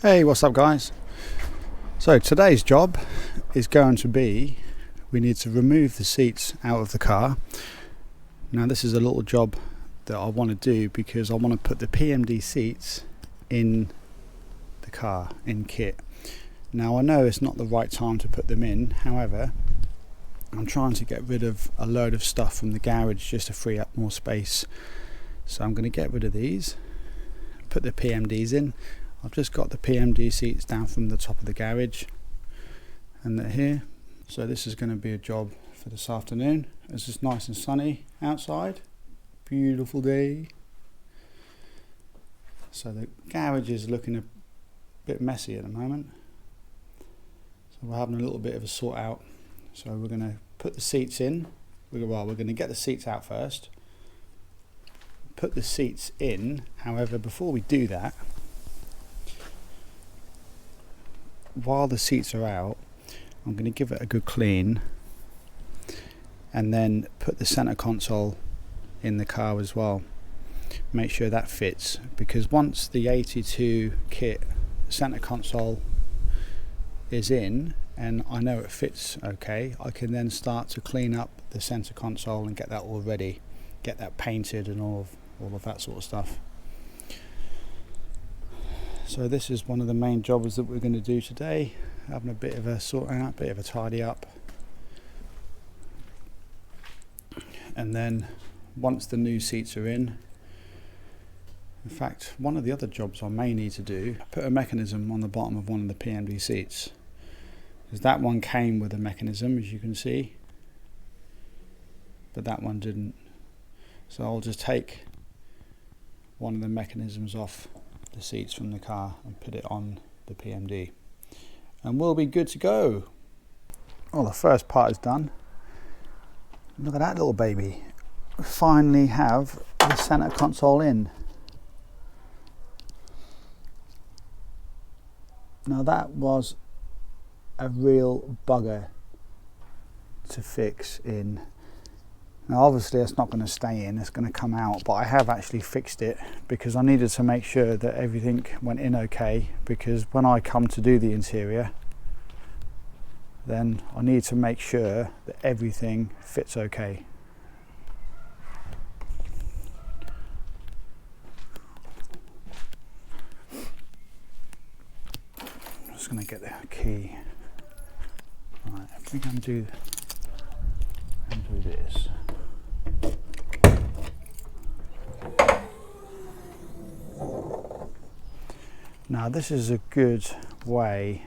Hey, what's up guys? So today's job is going to be, we need to remove the seats out of the car. Now this is a little job that I want to do because I want to put the PMD seats in the car, in Kitt. Now I know it's not the right time to put them in, however I'm trying to get rid of a load of stuff from the garage just to free up more space. So I'm going to get rid of these, put the PMDs in. I've just got the PMD seats down from the top of the garage and they're here. So this is going to be a job for this afternoon. It's just nice and sunny outside. Beautiful day. So the garage is looking a bit messy at the moment. So we're having a little bit of a sort out. So we're going to put the seats in. We're going to get the seats out first. Put the seats in. However, before we do that, while the seats are out, I'm going to give it a good clean and then put the center console in the car as well. Make sure that fits, because once the 82 Kitt center console is in and I know it fits okay, I can then start to clean up the center console and get that all ready, get that painted and all of that sort of stuff. So this is one of the main jobs that we're going to do today, having a bit of a sort out, bit of a tidy up. And then once the new seats are in fact, one of the other jobs I may need to do, put a mechanism on the bottom of one of the PMD seats. Because that one came with a mechanism, as you can see, but that one didn't. So I'll just take one of the mechanisms off the seats from the car and put it on the PMD and we'll be good to go. Well, the first part is done. Look at that little baby. We finally have the center console in. Now that was a real bugger to fix in. Now obviously it's not going to stay in, it's going to come out, but I have actually fixed it because I needed to make sure that everything went in okay, because when I come to do the interior then I need to make sure that everything fits okay. I'm just going to get the key. Right, if we can do this. Now this is a good way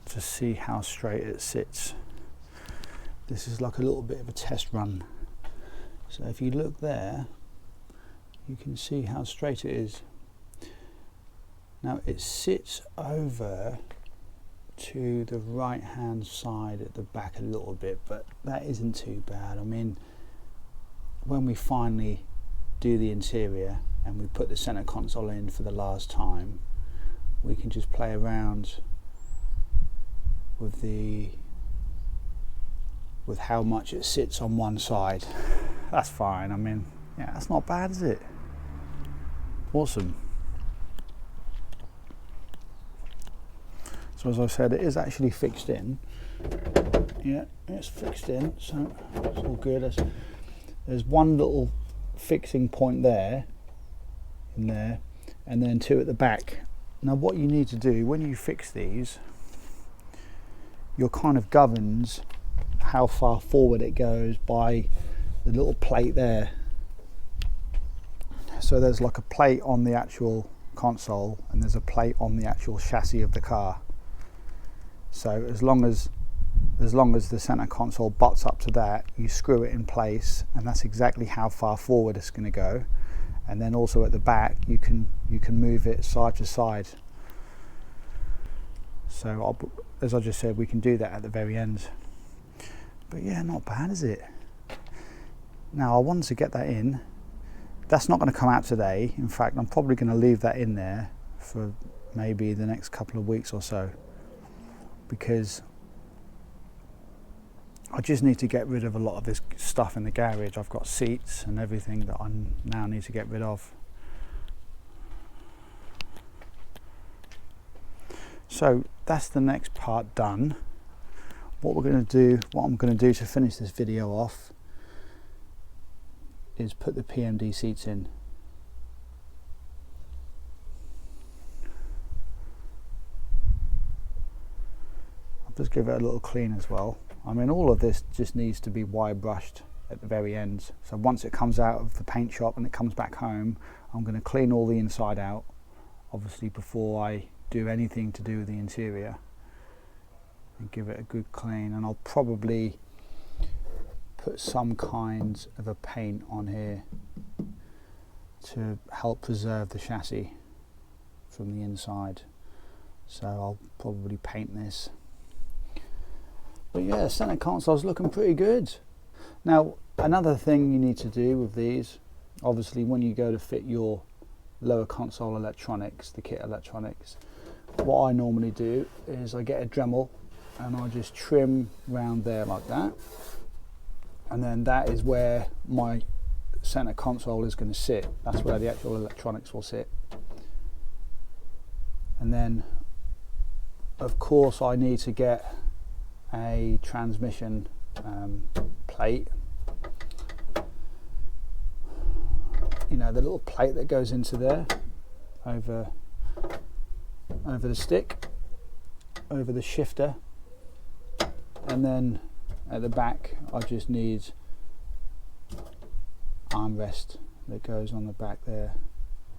to see how straight it sits. This is like a little bit of a test run. So if you look there, you can see how straight it is. Now it sits over to the right hand side at the back a little bit, but that isn't too bad. I mean, when we finally do the interior and we put the center console in for the last time, we can just play around with how much it sits on one side. That's fine. I mean, yeah, that's not bad, is it? Awesome. So as I said, it is actually fixed in. Yeah, it's fixed in, so it's all good. There's one little fixing point there, in there, and then two at the back. Now what you need to do when you fix these, you're kind of governs how far forward it goes by the little plate there. So there's like a plate on the actual console and there's a plate on the actual chassis of the car. So as long as the center console butts up to that, you screw it in place, and that's exactly how far forward it's going to go. And then also at the back, you can move it side to side. So as I just said, we can do that at the very end. But yeah, not bad, is it? Now I wanted to get that in. That's not going to come out today. In fact, I'm probably going to leave that in there for maybe the next couple of weeks or so, because I just need to get rid of a lot of this stuff in the garage. I've got seats and everything that I now need to get rid of. So that's the next part done. What I'm going to do to finish this video off is put the PMD seats in. I'll just give it a little clean as well. I mean, all of this just needs to be wire brushed at the very ends. So once it comes out of the paint shop and it comes back home, I'm going to clean all the inside out, obviously, before I do anything to do with the interior, and give it a good clean. And I'll probably put some kind of a paint on here to help preserve the chassis from the inside. So I'll probably paint this. But yeah, center console's looking pretty good. Now, another thing you need to do with these, obviously when you go to fit your lower console electronics, the Kitt electronics, what I normally do is I get a Dremel and I just trim round there like that, and then that is where my center console is going to sit. That's where the actual electronics will sit. And then of course I need to get a transmission plate, you know, the little plate that goes into there over the stick, over the shifter, and then at the back I just need armrest that goes on the back there,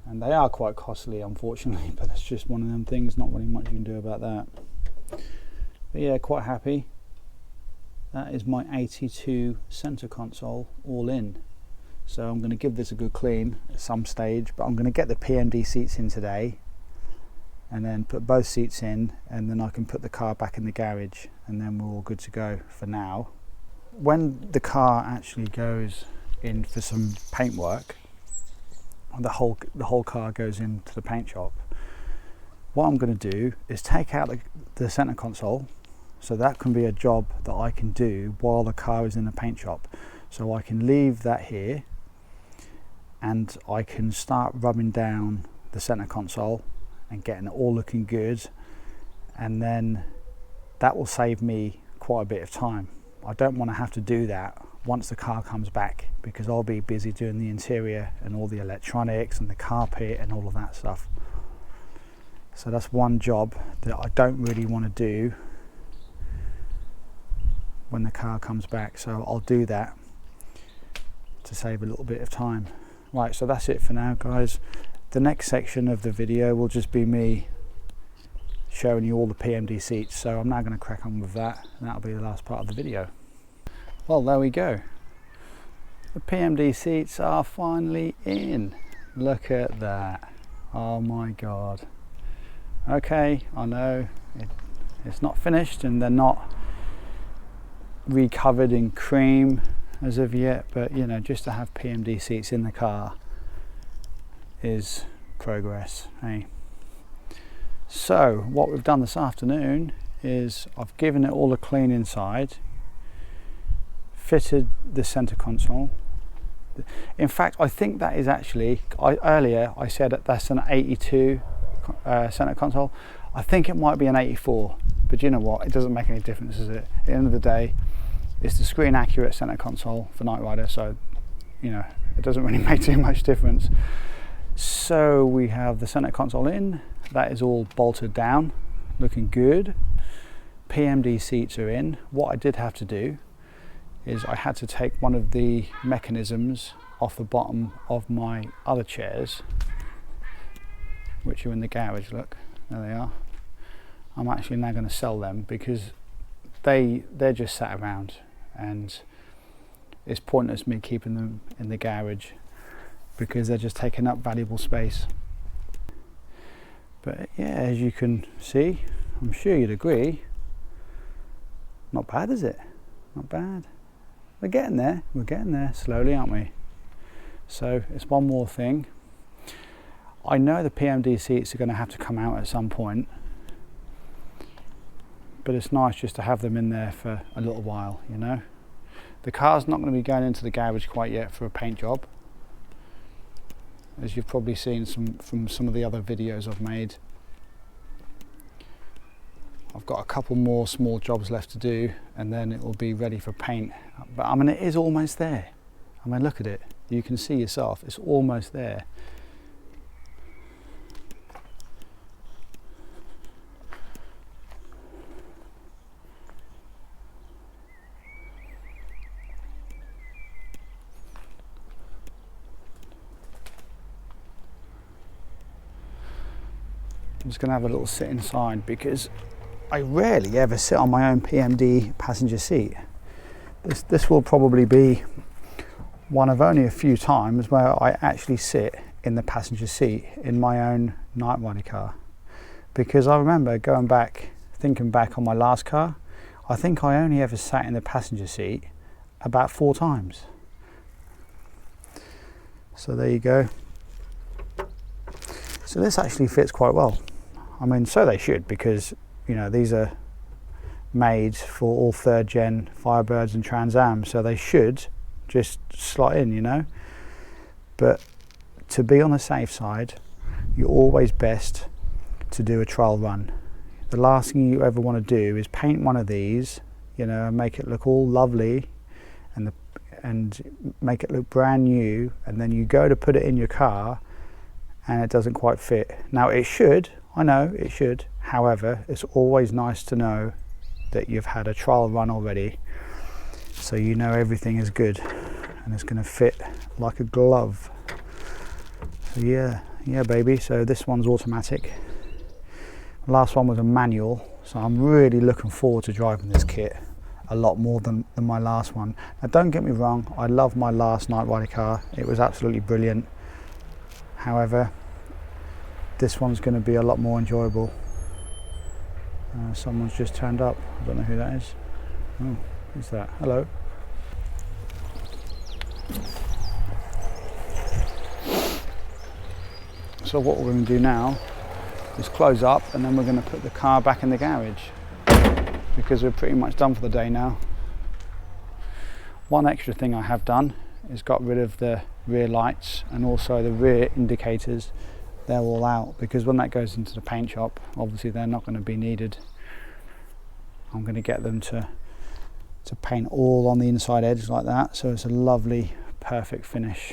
and they are quite costly unfortunately, but that's just one of them things, not really much you can do about that. But yeah, quite happy. That is my 82 center console all in. So I'm going to give this a good clean at some stage, but I'm going to get the PMD seats in today and then put both seats in, and then I can put the car back in the garage, and then we're all good to go for now. When the car actually goes in for some paint work, the whole car goes into the paint shop, what I'm going to do is take out the center console. So that can be a job that I can do while the car is in the paint shop. So I can leave that here and I can start rubbing down the center console and getting it all looking good, and then that will save me quite a bit of time. I don't want to have to do that once the car comes back, because I'll be busy doing the interior and all the electronics and the carpet and all of that stuff. So that's one job that I don't really want to do when the car comes back, so I'll do that to save a little bit of time. Right, so that's it for now, guys. The next section of the video will just be me showing you all the PMD seats, so I'm now going to crack on with that, and that'll be the last part of the video. Well, there we go. The PMD seats are finally in. Look at that. Oh my god. Okay, I know it's not finished and they're not recovered in cream as of yet, but you know, just to have PMD seats in the car is progress, hey? So what we've done this afternoon is I've given it all a clean inside, fitted the center console. In fact, I think that is actually, earlier I said that that's an 82 center console. I think it might be an 84, but you know what, it doesn't make any difference, does it? At the end of the day, it's the screen accurate center console for Knight Rider, so you know, it doesn't really make too much difference. So we have the center console in, that is all bolted down, looking good. PMD seats are in. What I did have to do is I had to take one of the mechanisms off the bottom of my other chairs, which are in the garage. Look, there they are. I'm actually now going to sell them because they're just sat around, and it's pointless me keeping them in the garage because they're just taking up valuable space. But yeah, as you can see, I'm sure you'd agree, not bad, is it? Not bad. We're getting there slowly, aren't we? So it's one more thing. I know the PMD seats are going to have to come out at some point, but it's nice just to have them in there for a little while, you know. The car's not going to be going into the garage quite yet for a paint job, as you've probably seen from some of the other videos I've made. I've got a couple more small jobs left to do, and then it will be ready for paint. But I mean, it is almost there. I mean, look at it. You can see yourself, it's almost there. I'm just going to have a little sit inside because I rarely ever sit on my own PMD passenger seat. This will probably be one of only a few times where I actually sit in the passenger seat in my own night rider car. Because I remember going back, thinking back on my last car, I think I only ever sat in the passenger seat about 4 times. So there you go. So this actually fits quite well. I mean, so they should, because you know these are made for all 3rd gen Firebirds and Trans Am, so they should just slot in, you know. But to be on the safe side, you're always best to do a trial run. The last thing you ever want to do is paint one of these, you know, and make it look all lovely and make it look brand new, and then you go to put it in your car and it doesn't quite fit. Now it should, I know it should, however, it's always nice to know that you've had a trial run already, so you know everything is good and it's going to fit like a glove. So yeah baby, so this one's automatic. The last one was a manual, so I'm really looking forward to driving this Kitt a lot more than my last one. Now don't get me wrong, I love my last night rider car, it was absolutely brilliant. However, this one's going to be a lot more enjoyable. Someone's just turned up, I don't know who that is. Oh, who's that? Hello. So what we're going to do now is close up, and then we're going to put the car back in the garage because we're pretty much done for the day now. One extra thing I have done is got rid of the rear lights and also the rear indicators. They're all out because when that goes into the paint shop, obviously they're not going to be needed. I'm going to get them to paint all on the inside edge like that, so it's a lovely, perfect finish.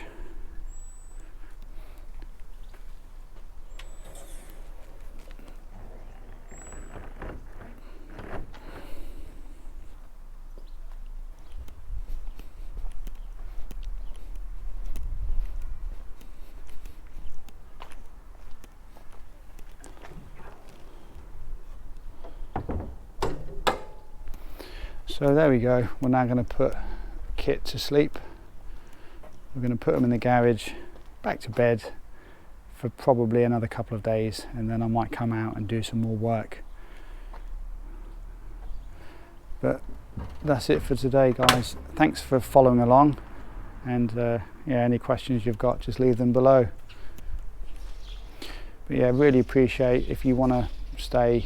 So there we go, we're now going to put Kitt to sleep. We're going to put him in the garage, back to bed for probably another couple of days, and then I might come out and do some more work. But that's it for today, guys. Thanks for following along, and yeah, any questions you've got, just leave them below. But yeah, really appreciate if you want to stay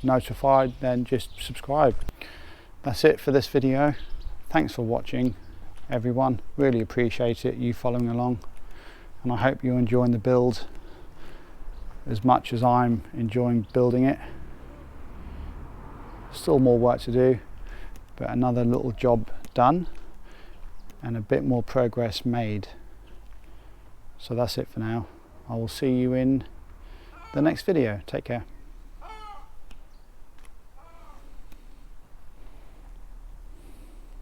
notified, then just subscribe. That's it for this video. Thanks for watching, everyone. Really appreciate it, you following along, and I hope you're enjoying the build as much as I'm enjoying building it. Still more work to do, but another little job done and a bit more progress made. So that's it for now. I will see you in the next video. Take care.